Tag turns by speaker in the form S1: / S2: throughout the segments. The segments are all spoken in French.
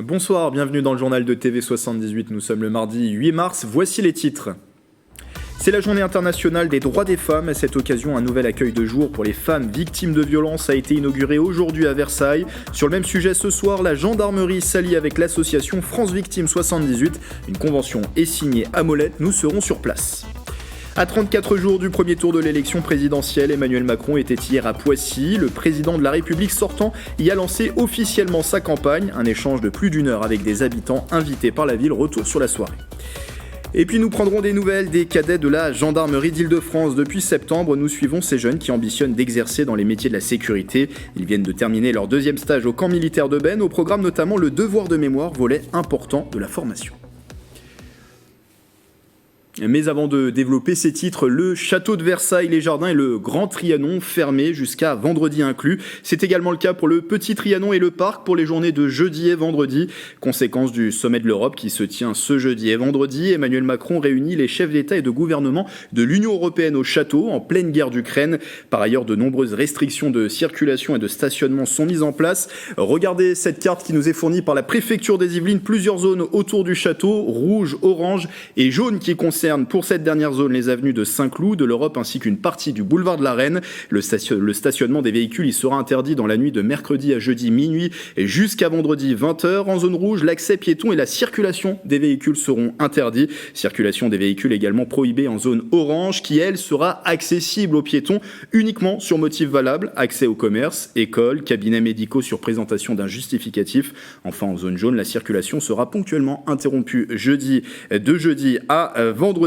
S1: Bonsoir, bienvenue dans le journal de TV78, nous sommes le mardi 8 mars, voici les titres. C'est la journée internationale des droits des femmes. À cette occasion, un nouvel accueil de jour pour les femmes victimes de violences a été inauguré aujourd'hui à Versailles. Sur le même sujet, ce soir, la gendarmerie s'allie avec l'association France Victimes 78. Une convention est signée à Molette, nous serons sur place. À 34 jours du premier tour de l'élection présidentielle, Emmanuel Macron était hier à Poissy. Le président de la République sortant y a lancé officiellement sa campagne. Un échange de plus d'1 heure avec des habitants invités par la ville. Retour sur la soirée. Et puis nous prendrons des nouvelles des cadets de la gendarmerie d'Île-de-France. Depuis septembre, nous suivons ces jeunes qui ambitionnent d'exercer dans les métiers de la sécurité. Ils viennent de terminer leur deuxième stage au camp militaire de Beynes. Au programme notamment le devoir de mémoire, volet important de la formation. Mais avant de développer ces titres, le château de Versailles, les jardins et le Grand Trianon fermés jusqu'à vendredi inclus. C'est également le cas pour le Petit Trianon et le parc pour les journées de jeudi et vendredi. Conséquence du sommet de l'Europe qui se tient ce jeudi et vendredi, Emmanuel Macron réunit les chefs d'État et de gouvernement de l'Union européenne au château en pleine guerre d'Ukraine. Par ailleurs, de nombreuses restrictions de circulation et de stationnement sont mises en place. Regardez cette carte qui nous est fournie par la préfecture des Yvelines. Plusieurs zones autour du château, rouge, orange et jaune qui concernent pour cette dernière zone les avenues de Saint-Cloud, de l'Europe ainsi qu'une partie du boulevard de la Reine. Le stationnement des véhicules y sera interdit dans la nuit de mercredi à jeudi minuit et jusqu'à vendredi 20h. En zone rouge, l'accès piéton et la circulation des véhicules seront interdits. Circulation des véhicules également prohibée en zone orange qui, elle, sera accessible aux piétons uniquement sur motif valable. Accès au commerce, écoles, cabinets médicaux sur présentation d'un justificatif. Enfin, en zone jaune, la circulation sera ponctuellement interrompue de jeudi à vendredi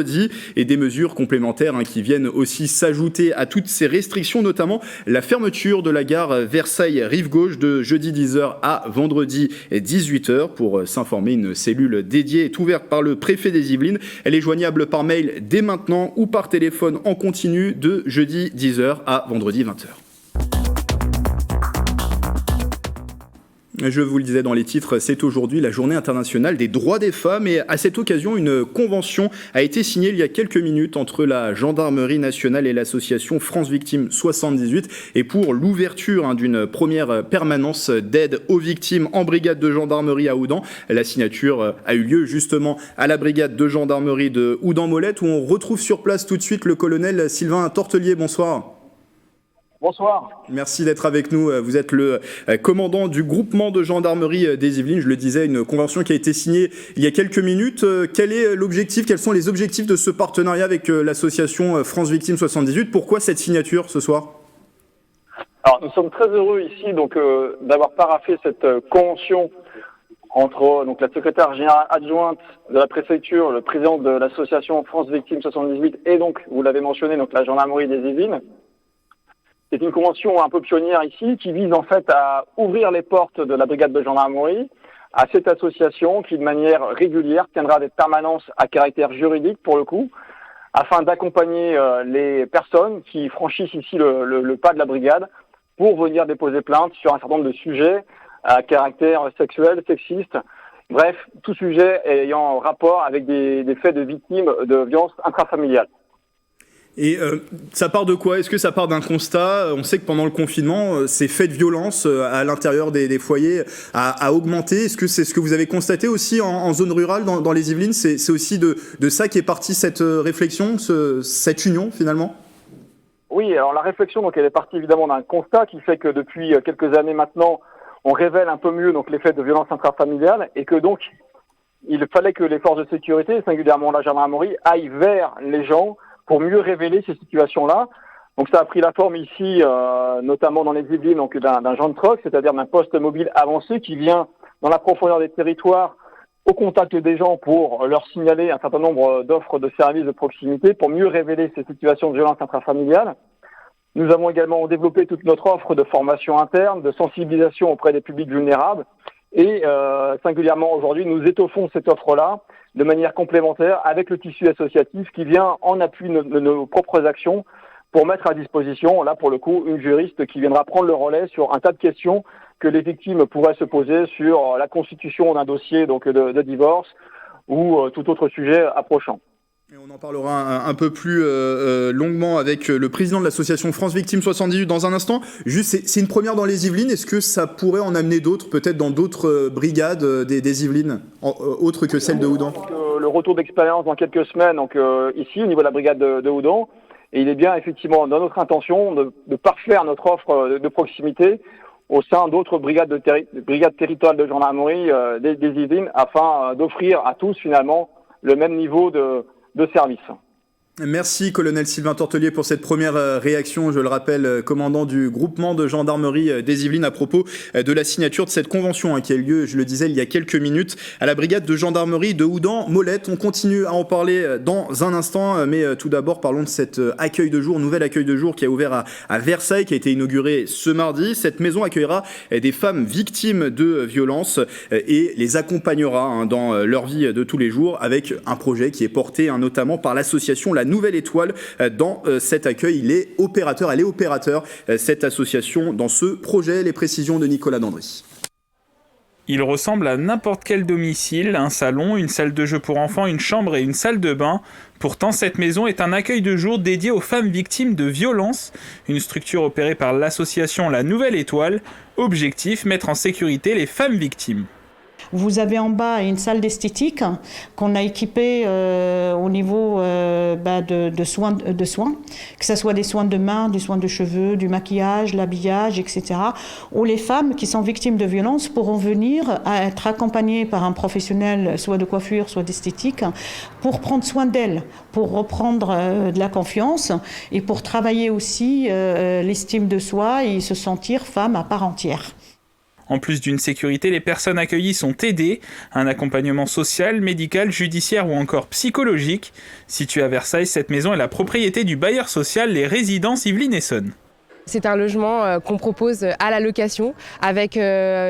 S1: et des mesures complémentaires qui viennent aussi s'ajouter à toutes ces restrictions, notamment la fermeture de la gare Versailles-Rive-Gauche de jeudi 10h à vendredi 18h. Pour s'informer, une cellule dédiée est ouverte par le préfet des Yvelines. Elle est joignable par mail dès maintenant ou par téléphone en continu de jeudi 10h à vendredi 20h. Je vous le disais dans les titres, c'est aujourd'hui la journée internationale des droits des femmes et à cette occasion, une convention a été signée il y a quelques minutes entre la gendarmerie nationale et l'association France Victimes 78 et pour l'ouverture d'une première permanence d'aide aux victimes en brigade de gendarmerie à Houdan. La signature a eu lieu justement à la brigade de gendarmerie de Houdan-Molette où on retrouve sur place tout de suite le colonel Sylvain Tortelier. Bonsoir.
S2: Bonsoir.
S1: Merci d'être avec nous. Vous êtes le commandant du groupement de gendarmerie des Yvelines. Je le disais, une convention qui a été signée il y a quelques minutes. Quel est l'objectif ? Quels sont les objectifs de ce partenariat avec l'association France Victimes 78 ? Pourquoi cette signature ce soir ?
S2: Alors, nous sommes très heureux ici d'avoir paraphé cette convention entre la secrétaire générale adjointe de la préfecture, le président de l'association France Victimes 78 et donc, vous l'avez mentionné, la gendarmerie des Yvelines. C'est une convention un peu pionnière ici qui vise en fait à ouvrir les portes de la brigade de gendarmerie à cette association qui de manière régulière tiendra des permanences à caractère juridique pour le coup afin d'accompagner les personnes qui franchissent ici le pas de la brigade pour venir déposer plainte sur un certain nombre de sujets à caractère sexuel, sexiste, bref, tout sujet ayant rapport avec des faits de victimes de violences intrafamiliales.
S1: Et ça part de quoi ? Est-ce que ça part d'un constat ? On sait que pendant le confinement, ces faits de violence à l'intérieur des foyers a augmenté. Est-ce que c'est ce que vous avez constaté aussi en zone rurale dans les Yvelines ? C'est aussi de ça qu'est partie cette réflexion, cette union finalement ?
S2: Oui, alors la réflexion, elle est partie évidemment d'un constat qui fait que depuis quelques années maintenant, on révèle un peu mieux les faits de violence intrafamiliale et que donc il fallait que les forces de sécurité, singulièrement la gendarmerie, aillent vers les gens pour mieux révéler ces situations-là. Donc ça a pris la forme ici, notamment dans les Yvelines, d'un Jean de Troc, c'est-à-dire d'un poste mobile avancé qui vient dans la profondeur des territoires au contact des gens pour leur signaler un certain nombre d'offres de services de proximité pour mieux révéler ces situations de violence intrafamiliale. Nous avons également développé toute notre offre de formation interne, de sensibilisation auprès des publics vulnérables et singulièrement aujourd'hui, nous étoffons cette offre-là de manière complémentaire avec le tissu associatif qui vient en appui de nos propres actions pour mettre à disposition, là pour le coup, une juriste qui viendra prendre le relais sur un tas de questions que les victimes pourraient se poser sur la constitution d'un dossier de divorce ou tout autre sujet approchant.
S1: Et on en parlera un peu plus longuement avec le président de l'association France Victimes 78 dans un instant. Juste, c'est une première dans les Yvelines. Est-ce que ça pourrait en amener d'autres, peut-être dans d'autres brigades des Yvelines, autres que celle de Houdan?
S2: Le retour d'expérience dans quelques semaines, donc ici au niveau de la brigade de Houdan. Et il est bien effectivement dans notre intention de parfaire notre offre de proximité au sein d'autres brigades territoriales de gendarmerie des Yvelines afin d'offrir à tous finalement le même niveau de service.
S1: Merci colonel Sylvain Tortelier pour cette première réaction, je le rappelle, commandant du groupement de gendarmerie des Yvelines à propos de la signature de cette convention qui a eu lieu, je le disais, il y a quelques minutes à la brigade de gendarmerie de Houdan-Molette. On continue à en parler dans un instant, mais tout d'abord parlons de cet accueil de jour, nouvel accueil de jour qui a ouvert à Versailles, qui a été inauguré ce mardi. Cette maison accueillera des femmes victimes de violences et les accompagnera dans leur vie de tous les jours avec un projet qui est porté notamment par l'association La Nouvelle Étoile. Dans cet accueil, elle est opérateur, cette association, dans ce projet. Les précisions de Nicolas Dandry.
S3: Il ressemble à n'importe quel domicile, un salon, une salle de jeu pour enfants, une chambre et une salle de bain. Pourtant, cette maison est un accueil de jour dédié aux femmes victimes de violences, une structure opérée par l'association La Nouvelle Étoile. Objectif, mettre en sécurité les femmes victimes.
S4: Vous avez en bas une salle d'esthétique qu'on a équipée au niveau de soins, que ce soit des soins de main, des soins de cheveux, du maquillage, l'habillage, etc. Où les femmes qui sont victimes de violences pourront venir à être accompagnées par un professionnel, soit de coiffure, soit d'esthétique, pour prendre soin d'elles, pour reprendre de la confiance et pour travailler aussi l'estime de soi et se sentir femme à part entière.
S3: En plus d'une sécurité, les personnes accueillies sont aidées. Un accompagnement social, médical, judiciaire ou encore psychologique. Située à Versailles, cette maison est la propriété du bailleur social Les Résidences Yvelines Essonnes.
S5: C'est un logement qu'on propose à la location avec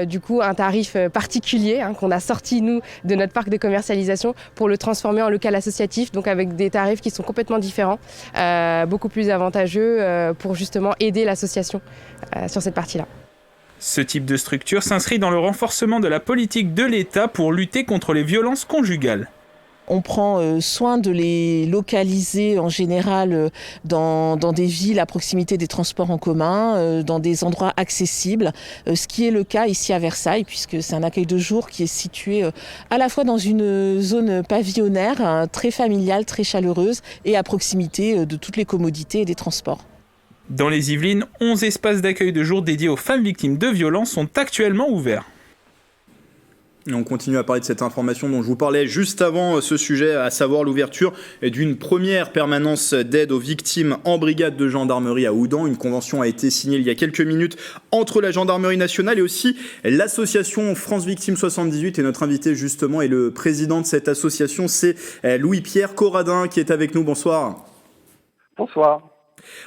S5: du coup un tarif particulier qu'on a sorti nous de notre parc de commercialisation pour le transformer en local associatif, donc avec des tarifs qui sont complètement différents, beaucoup plus avantageux pour justement aider l'association sur cette partie-là.
S3: Ce type de structure s'inscrit dans le renforcement de la politique de l'État pour lutter contre les violences conjugales.
S6: On prend soin de les localiser en général dans des villes à proximité des transports en commun, dans des endroits accessibles, ce qui est le cas ici à Versailles, puisque c'est un accueil de jour qui est situé à la fois dans une zone pavillonnaire, très familiale, très chaleureuse, et à proximité de toutes les commodités et des transports.
S3: Dans les Yvelines, 11 espaces d'accueil de jour dédiés aux femmes victimes de violences sont actuellement ouverts.
S1: Et on continue à parler de cette information dont je vous parlais juste avant ce sujet, à savoir l'ouverture d'une première permanence d'aide aux victimes en brigade de gendarmerie à Houdan. Une convention a été signée il y a quelques minutes entre la gendarmerie nationale et aussi l'association France Victimes 78. Et notre invité justement est le président de cette association, c'est Louis-Pierre Corradin qui est avec nous. Bonsoir.
S2: Bonsoir.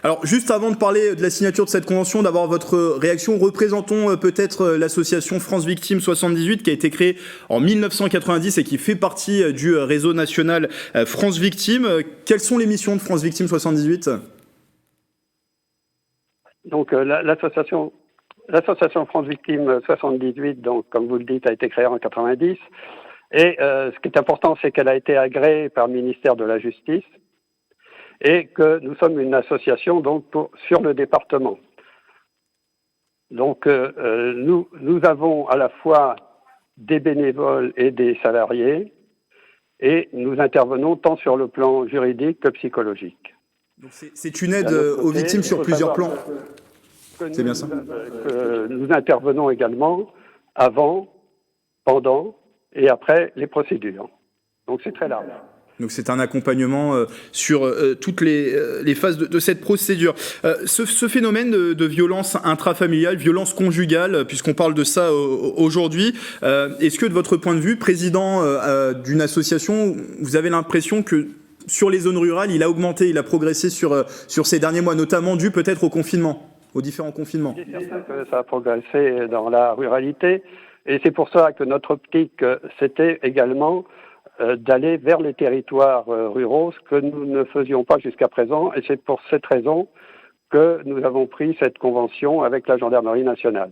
S1: Alors, juste avant de parler de la signature de cette convention, d'avoir votre réaction, représentons peut-être l'association France Victimes 78 qui a été créée en 1990 et qui fait partie du réseau national France Victimes. Quelles sont les missions de France Victimes 78 ?
S7: Donc, l'association France Victimes 78, donc, comme vous le dites, a été créée en 90. Et ce qui est important, c'est qu'elle a été agréée par le ministère de la Justice, et que nous sommes une association donc sur le département. Donc nous avons à la fois des bénévoles et des salariés, et nous intervenons tant sur le plan juridique que psychologique.
S1: Donc c'est une aide aux victimes sur plusieurs plans. C'est bien ça.
S7: Nous intervenons également avant, pendant et après les procédures. Donc c'est très large.
S1: Donc c'est un accompagnement sur toutes les phases de cette procédure. Ce phénomène de violence intrafamiliale, violence conjugale, puisqu'on parle de ça aujourd'hui, est-ce que de votre point de vue, président d'une association, vous avez l'impression que sur les zones rurales, il a augmenté, il a progressé sur ces derniers mois, notamment dû peut-être au confinement, aux différents confinements?
S7: Il est certain que ça a progressé dans la ruralité, et c'est pour ça que notre optique, c'était également d'aller vers les territoires ruraux, ce que nous ne faisions pas jusqu'à présent, et c'est pour cette raison que nous avons pris cette convention avec la gendarmerie nationale.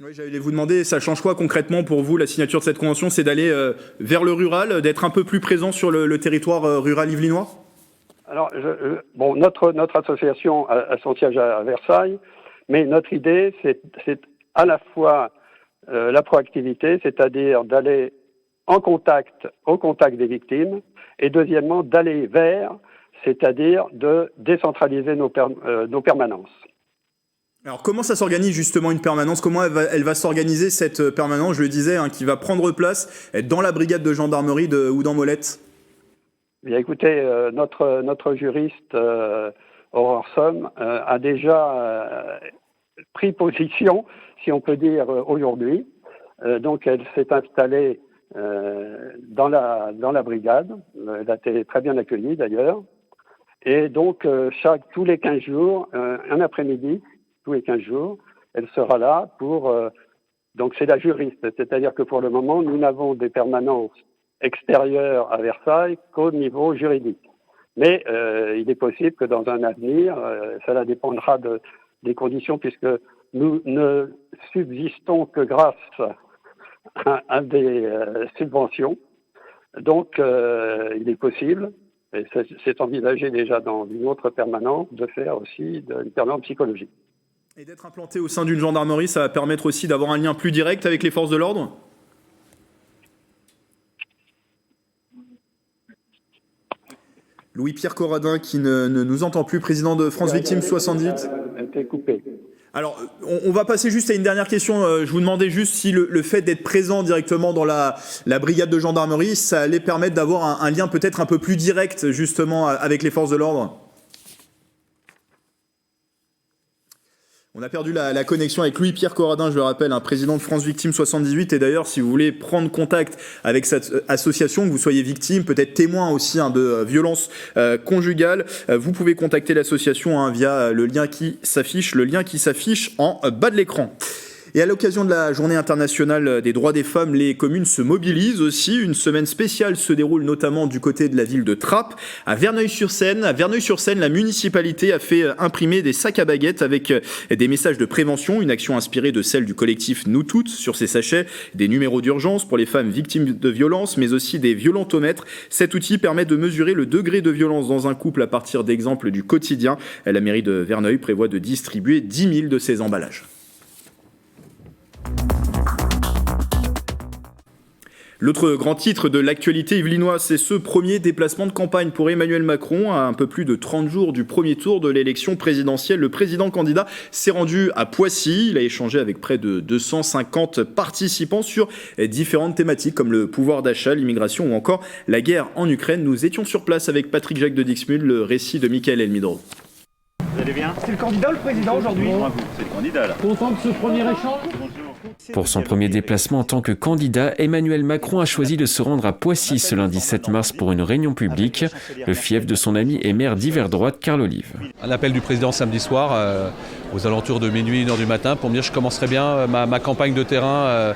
S1: Oui, j'allais vous demander, ça change quoi concrètement pour vous, la signature de cette convention? C'est d'aller vers le rural, d'être un peu plus présent sur le territoire rural yvelinois?
S7: Alors, notre association a son siège à Versailles, mais notre idée, c'est à la fois la proactivité, c'est-à-dire d'aller au contact des victimes, et deuxièmement, d'aller vers, c'est-à-dire de décentraliser nos permanences.
S1: Alors comment ça s'organise justement une permanence? Comment elle va s'organiser cette permanence, je le disais, qui va prendre place dans la brigade de gendarmerie de Houdan-Molette?
S7: Bien écoutez, notre juriste Aurore Somme a déjà pris position, si on peut dire, aujourd'hui. Donc elle s'est installée dans la brigade. Elle a été très bien accueillie d'ailleurs. Et donc tous les 15 jours, un après-midi, tous les 15 jours, elle sera là pour... donc c'est la juriste, c'est-à-dire que pour le moment, nous n'avons des permanences extérieures à Versailles qu'au niveau juridique. Mais il est possible que dans un avenir, cela dépendra des conditions, puisque nous ne subsistons que grâce à des subventions. Donc il est possible, et c'est envisagé déjà dans une autre permanence, de faire aussi une permanence psychologique.
S1: Et d'être implanté au sein d'une gendarmerie, ça va permettre aussi d'avoir un lien plus direct avec les forces de l'ordre? Louis-Pierre Corradin, qui ne nous entend plus, président de France Victimes 78. Alors, on va passer juste à une dernière question. Je vous demandais juste si le fait d'être présent directement dans la brigade de gendarmerie, ça allait permettre d'avoir un lien peut-être un peu plus direct, justement, avec les forces de l'ordre. On a perdu la connexion avec Louis-Pierre Corradin, je le rappelle, un président de France Victimes 78. Et d'ailleurs, si vous voulez prendre contact avec cette association, que vous soyez victime, peut-être témoin aussi de violences conjugales, vous pouvez contacter l'association via le lien qui s'affiche en bas de l'écran. Et à l'occasion de la Journée internationale des droits des femmes, les communes se mobilisent aussi. Une semaine spéciale se déroule notamment du côté de la ville de Trappes. À Verneuil-sur-Seine, la municipalité a fait imprimer des sacs à baguettes avec des messages de prévention, une action inspirée de celle du collectif Nous Toutes sur ces sachets, des numéros d'urgence pour les femmes victimes de violences, mais aussi des violentomètres. Cet outil permet de mesurer le degré de violence dans un couple à partir d'exemples du quotidien. La mairie de Verneuil prévoit de distribuer 10 000 de ces emballages. L'autre grand titre de l'actualité yvelinoise, c'est ce premier déplacement de campagne pour Emmanuel Macron. À un peu plus de 30 jours du premier tour de l'élection présidentielle, le président candidat s'est rendu à Poissy. Il a échangé avec près de 250 participants sur différentes thématiques comme le pouvoir d'achat, l'immigration ou encore la guerre en Ukraine. Nous étions sur place avec Patrick Jacques de Dixmude, le récit de Michael Elmidro.
S8: Vous allez bien?
S9: C'est le candidat ou le président aujourd'hui?
S8: C'est le candidat là.
S9: Content de ce premier échange?
S10: Pour son premier déplacement en tant que candidat, Emmanuel Macron a choisi de se rendre à Poissy ce lundi 7 mars pour une réunion publique, le fief de son ami et maire d'hiver droite, Carl Olive.
S11: Un appel du président samedi soir, aux alentours de minuit, 1h du matin, pour me dire que je commencerai bien ma campagne de terrain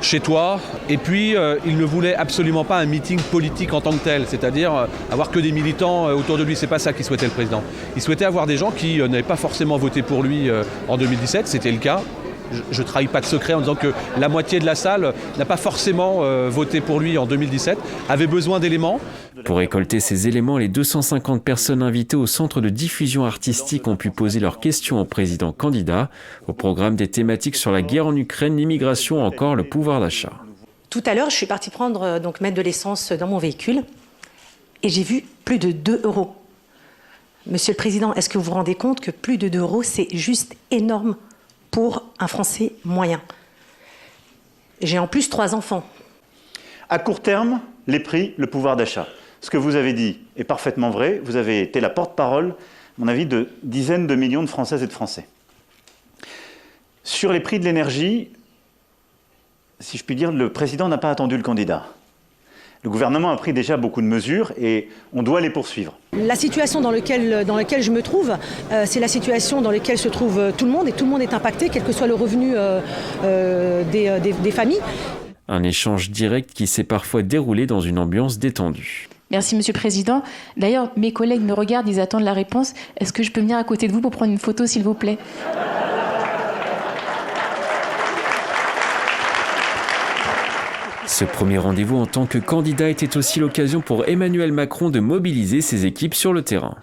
S11: chez toi. Et puis, il ne voulait absolument pas un meeting politique en tant que tel, c'est-à-dire avoir que des militants autour de lui. C'est pas ça qu'il souhaitait le président. Il souhaitait avoir des gens qui n'avaient pas forcément voté pour lui en 2017, c'était le cas. Je ne trahis pas de secret en disant que la moitié de la salle n'a pas forcément voté pour lui en 2017, avait besoin d'éléments.
S10: Pour récolter ces éléments, les 250 personnes invitées au centre de diffusion artistique ont pu poser leurs questions au président candidat. Au programme des thématiques sur la guerre en Ukraine, l'immigration ou encore le pouvoir d'achat.
S12: Tout à l'heure, je suis partie mettre de l'essence dans mon véhicule et j'ai vu plus de 2 €. Monsieur le Président, est-ce que vous vous rendez compte que plus de 2 €, c'est juste énorme pour un Français moyen? J'ai en plus 3 enfants.
S8: À court terme, les prix, le pouvoir d'achat. Ce que vous avez dit est parfaitement vrai. Vous avez été la porte-parole, à mon avis, de dizaines de millions de Françaises et de Français. Sur les prix de l'énergie, si je puis dire, le président n'a pas attendu le candidat. Le gouvernement a pris déjà beaucoup de mesures et on doit les poursuivre.
S12: La situation dans laquelle je me trouve, c'est la situation dans laquelle se trouve tout le monde et tout le monde est impacté, quel que soit le revenu des familles.
S10: Un échange direct qui s'est parfois déroulé dans une ambiance détendue.
S13: Merci Monsieur le Président. D'ailleurs, mes collègues me regardent, ils attendent la réponse. Est-ce que je peux venir à côté de vous pour prendre une photo, s'il vous plaît ?
S10: Ce premier rendez-vous en tant que candidat était aussi l'occasion pour Emmanuel Macron de mobiliser ses équipes sur le terrain.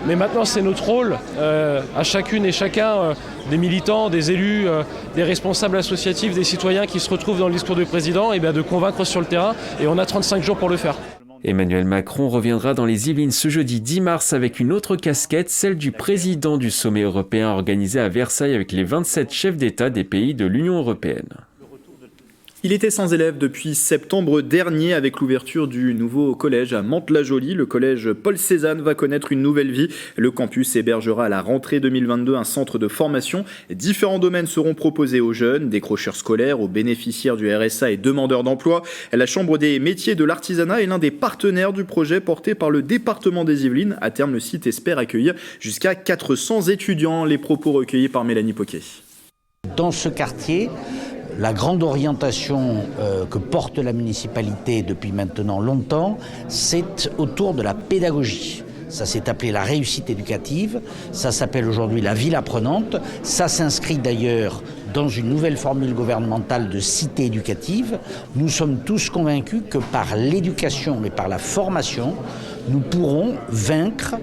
S9: Mais maintenant, c'est notre rôle, à chacune et chacun, des militants, des élus, des responsables associatifs, des citoyens qui se retrouvent dans le discours du président, et bien de convaincre sur le terrain. Et on a 35 jours pour le faire.
S10: Emmanuel Macron reviendra dans les Yvelines ce jeudi 10 mars avec une autre casquette, celle du président du sommet européen organisé à Versailles avec les 27 chefs d'État des pays de l'Union européenne.
S1: Il était sans élèves depuis septembre dernier avec l'ouverture du nouveau collège à Mantes-la-Jolie. Le collège Paul Cézanne va connaître une nouvelle vie. Le campus hébergera à la rentrée 2022 un centre de formation. Différents domaines seront proposés aux jeunes, décrocheurs scolaires, aux bénéficiaires du RSA et demandeurs d'emploi. La Chambre des métiers de l'artisanat est l'un des partenaires du projet porté par le département des Yvelines. À terme, le site espère accueillir jusqu'à 400 étudiants. Les propos recueillis par Mélanie Poquet.
S14: Dans ce quartier, la grande orientation que porte la municipalité depuis maintenant longtemps, c'est autour de la pédagogie. Ça s'est appelé la réussite éducative, ça s'appelle aujourd'hui la ville apprenante, ça s'inscrit d'ailleurs dans une nouvelle formule gouvernementale de cité éducative. Nous sommes tous convaincus que par l'éducation et par la formation, nous pourrons vaincre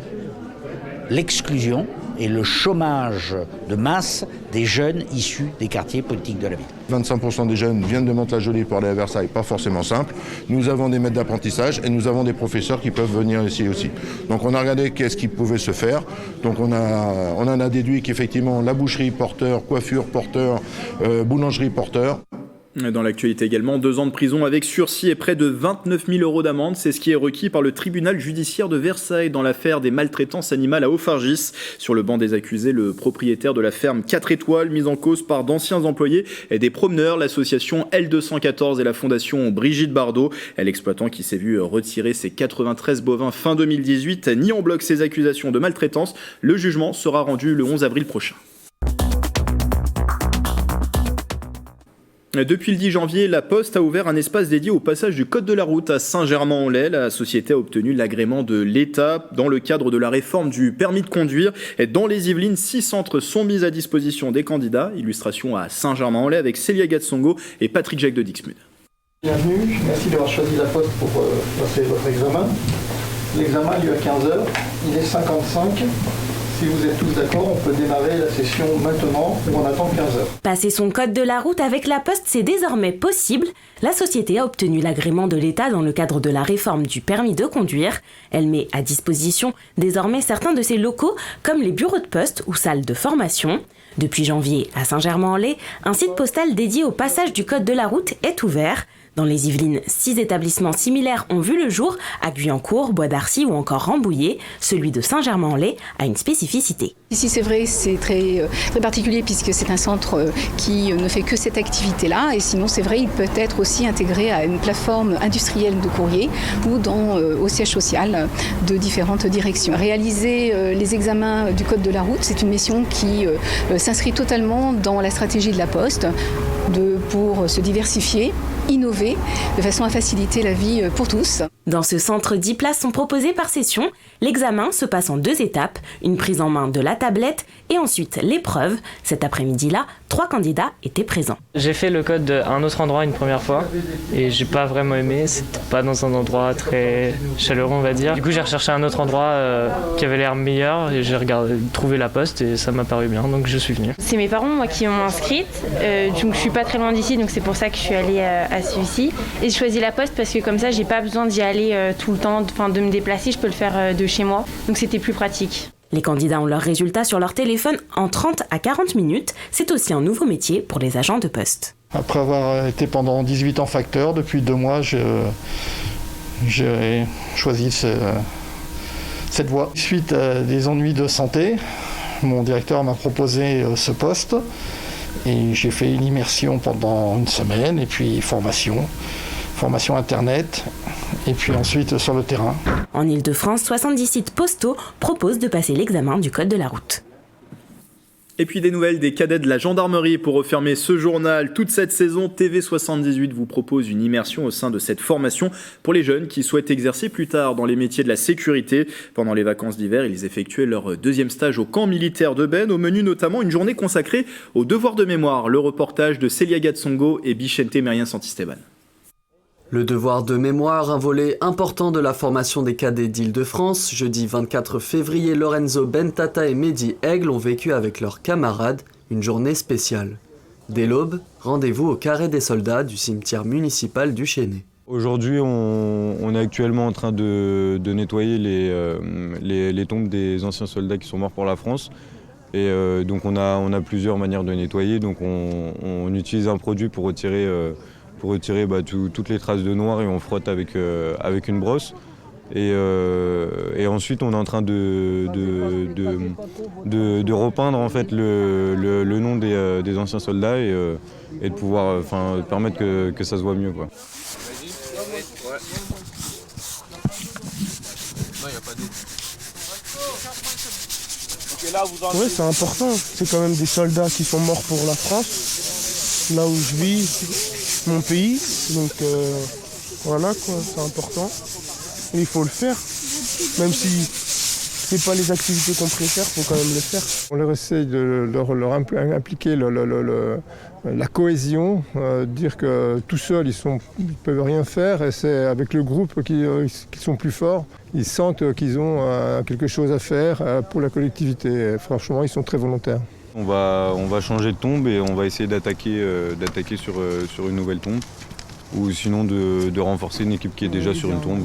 S14: l'exclusion et le chômage de masse des jeunes issus des quartiers politiques de la ville.
S15: 25% des jeunes viennent de Mantes-la-Jolie pour aller à Versailles, pas forcément simple. Nous avons des maîtres d'apprentissage et nous avons des professeurs qui peuvent venir ici aussi. Donc on a regardé qu'est-ce qui pouvait se faire. Donc on en a déduit qu'effectivement la boucherie porteur, coiffure porteur, boulangerie porteur.
S1: Dans l'actualité également, 2 ans de prison avec sursis et près de 29 000 € d'amende. C'est ce qui est requis par le tribunal judiciaire de Versailles dans l'affaire des maltraitances animales à Haut-Fargis. Sur le banc des accusés, le propriétaire de la ferme 4 étoiles, mis en cause par d'anciens employés et des promeneurs, l'association L214 et la fondation Brigitte Bardot. L'exploitant qui s'est vu retirer ses 93 bovins fin 2018 nie en bloc ces accusations de maltraitance. Le jugement sera rendu le 11 avril prochain. Depuis le 10 janvier, la Poste a ouvert un espace dédié au passage du code de la route à Saint-Germain-en-Laye. La société a obtenu l'agrément de l'État dans le cadre de la réforme du permis de conduire. Dans les Yvelines, 6 centres sont mis à disposition des candidats. Illustration à Saint-Germain-en-Laye avec Célia Gatsongo et Patrick Jacques de Dixmude.
S16: Bienvenue, merci d'avoir choisi la Poste pour passer votre examen. L'examen a lieu à 15h, il est 55. Si vous êtes tous d'accord, on peut démarrer la session maintenant ou on attend 15h.
S17: Passer son code de la route avec la Poste, c'est désormais possible. La société a obtenu l'agrément de l'État dans le cadre de la réforme du permis de conduire. Elle met à disposition désormais certains de ses locaux, comme les bureaux de poste ou salles de formation. Depuis janvier, à Saint-Germain-en-Laye, un site postal dédié au passage du code de la route est ouvert. Dans les Yvelines, 6 établissements similaires ont vu le jour, à Guyancourt, Bois d'Arcy ou encore Rambouillet. Celui de Saint-Germain-en-Laye a une spécificité.
S18: Ici, c'est vrai, c'est très particulier puisque c'est un centre qui ne fait que cette activité-là. Et sinon, c'est vrai, il peut être aussi intégré à une plateforme industrielle de courrier ou au siège social de différentes directions. Réaliser les examens du code de la route, c'est une mission qui s'inscrit totalement dans la stratégie de la Poste pour se diversifier, innover, de façon à faciliter la vie pour tous.
S17: Dans ce centre, 10 places sont proposées par session. L'examen se passe en 2 étapes, une prise en main de la tablette et ensuite l'épreuve. Cet après-midi-là, 3 candidats étaient présents.
S19: J'ai fait le code à un autre endroit une première fois et j'ai pas vraiment aimé, c'était pas dans un endroit très chaleureux on va dire. Du coup j'ai recherché un autre endroit qui avait l'air meilleur et j'ai trouvé la Poste et ça m'a paru bien donc je suis venu.
S20: C'est mes parents moi qui m'ont inscrite, donc je suis pas très loin d'ici donc c'est pour ça que je suis allée à celui-ci. Et j'ai choisi la Poste parce que comme ça j'ai pas besoin d'y aller tout le temps, de me déplacer, je peux le faire de chez moi donc c'était plus pratique.
S17: Les candidats ont leurs résultats sur leur téléphone en 30 à 40 minutes. C'est aussi un nouveau métier pour les agents de poste.
S21: Après avoir été pendant 18 ans facteur, depuis 2 mois, j'ai choisi cette voie. Suite à des ennuis de santé, mon directeur m'a proposé ce poste et j'ai fait une immersion pendant 1 semaine et puis formation internet et puis ensuite sur le terrain.
S17: En Ile-de-France, 70 sites postaux proposent de passer l'examen du code de la route.
S1: Et puis des nouvelles des cadets de la gendarmerie pour refermer ce journal. Toute cette saison, TV78 vous propose une immersion au sein de cette formation pour les jeunes qui souhaitent exercer plus tard dans les métiers de la sécurité. Pendant les vacances d'hiver, ils effectuaient leur 2e stage au camp militaire de Benne. Au menu notamment une journée consacrée au devoir de mémoire. Le reportage de Célia Gatsongo et Bichente Merien Santisteban.
S4: Le devoir de mémoire, un volet important de la formation des cadets d'Île-de-France. Jeudi 24 février, Lorenzo Bentata et Mehdi Aigle ont vécu avec leurs camarades une journée spéciale. Dès l'aube, rendez-vous au carré des soldats du cimetière municipal du Chesnay.
S22: Aujourd'hui, on est actuellement en train de nettoyer les tombes des anciens soldats qui sont morts pour la France. Et donc on a plusieurs manières de nettoyer. Donc on utilise un produit pour retirer toutes les traces de noir et on frotte avec une brosse. Et ensuite on est en train de repeindre en fait le nom des anciens soldats et de pouvoir permettre que ça se voit mieux, quoi.
S23: Oui, c'est important. C'est quand même des soldats qui sont morts pour la France, là où je vis, mon pays. Donc voilà, quoi, c'est important. Et il faut le faire. Même si c'est pas les activités qu'on préfère, il faut quand même le faire. On leur essaye de leur impliquer la cohésion, dire que tout seuls ils peuvent rien faire et c'est avec le groupe qu'ils sont plus forts. Ils sentent qu'ils ont quelque chose à faire pour la collectivité. Et franchement, ils sont très volontaires.
S22: On va changer de tombe et on va essayer d'attaquer sur une nouvelle tombe ou sinon de renforcer une équipe qui est déjà sur une tombe.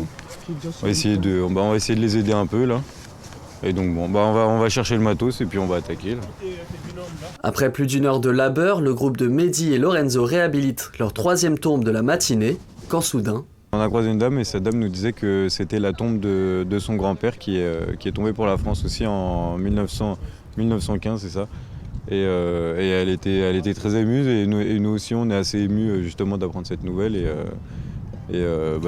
S22: On va essayer de les aider un peu là. Et donc on va chercher le matos et puis on va attaquer là.
S4: Après plus d'une heure de labeur, le groupe de Mehdi et Lorenzo réhabilite leur troisième tombe de la matinée, quand soudain...
S22: On a croisé une dame et cette dame nous disait que c'était la tombe de son grand-père qui est tombé pour la France aussi en 1915, c'est ça. Et elle était très émue et nous aussi on est assez émus justement d'apprendre cette nouvelle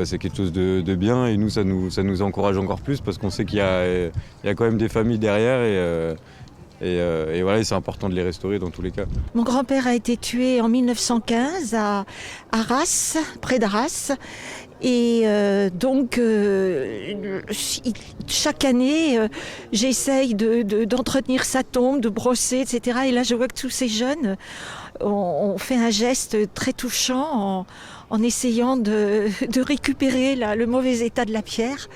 S22: c'est quelque chose de bien et nous ça nous encourage encore plus parce qu'on sait qu'il y a quand même des familles derrière et voilà, c'est important de les restaurer dans tous les cas.
S24: Mon grand-père a été tué en 1915 à Arras, près d'Arras. Et chaque année, j'essaye d'entretenir sa tombe, de brosser, etc. Et là, je vois que tous ces jeunes ont fait un geste très touchant en essayant de récupérer le mauvais état de la pierre.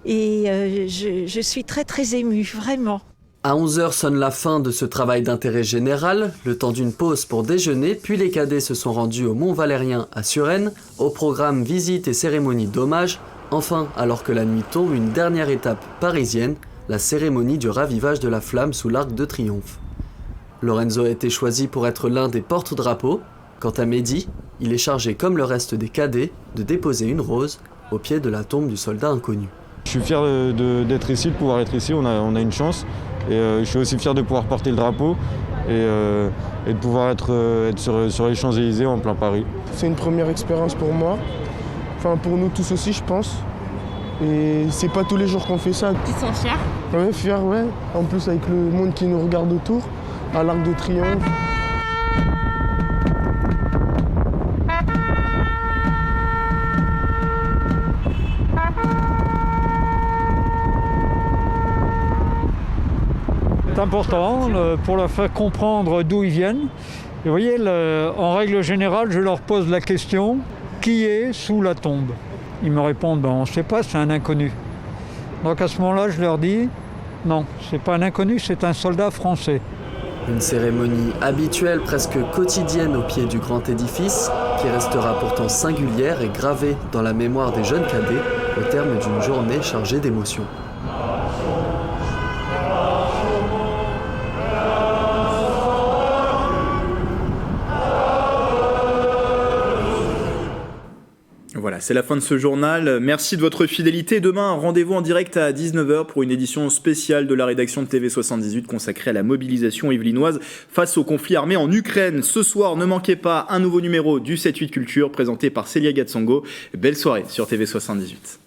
S24: Et je suis très, très émue, vraiment.
S4: À 11h sonne la fin de ce travail d'intérêt général, le temps d'une pause pour déjeuner, puis les cadets se sont rendus au Mont-Valérien à Suresnes, au programme visite et cérémonie d'hommage. Enfin, alors que la nuit tombe, une dernière étape parisienne, la cérémonie du ravivage de la flamme sous l'Arc de Triomphe. Lorenzo a été choisi pour être l'un des porte-drapeaux. Quant à Mehdi, il est chargé comme le reste des cadets de déposer une rose au pied de la tombe du soldat inconnu.
S22: Je suis fier d'être ici, de pouvoir être ici, on a une chance. Et je suis aussi fier de pouvoir porter le drapeau et de pouvoir être sur les Champs-Élysées en plein Paris.
S23: C'est une première expérience pour moi, enfin pour nous tous aussi je pense. Et c'est pas tous les jours qu'on fait ça.
S13: Tu te sens fier?
S23: Ouais, fier, ouais. En plus avec le monde qui nous regarde autour, à l'Arc de Triomphe.
S25: C'est important pour leur faire comprendre d'où ils viennent. Et vous voyez, en règle générale, je leur pose la question, qui est sous la tombe? Ils me répondent, on ne sait pas, c'est un inconnu. Donc à ce moment-là, je leur dis, non, c'est pas un inconnu, c'est un soldat français.
S4: Une cérémonie habituelle, presque quotidienne au pied du grand édifice, qui restera pourtant singulière et gravée dans la mémoire des jeunes cadets au terme d'une journée chargée d'émotions.
S1: Voilà, c'est la fin de ce journal. Merci de votre fidélité. Demain, rendez-vous en direct à 19h pour une édition spéciale de la rédaction de TV78 consacrée à la mobilisation yvelinoise face au conflit armé en Ukraine. Ce soir, ne manquez pas un nouveau numéro du 7-8 Culture présenté par Célia Gatsongo. Belle soirée sur TV78.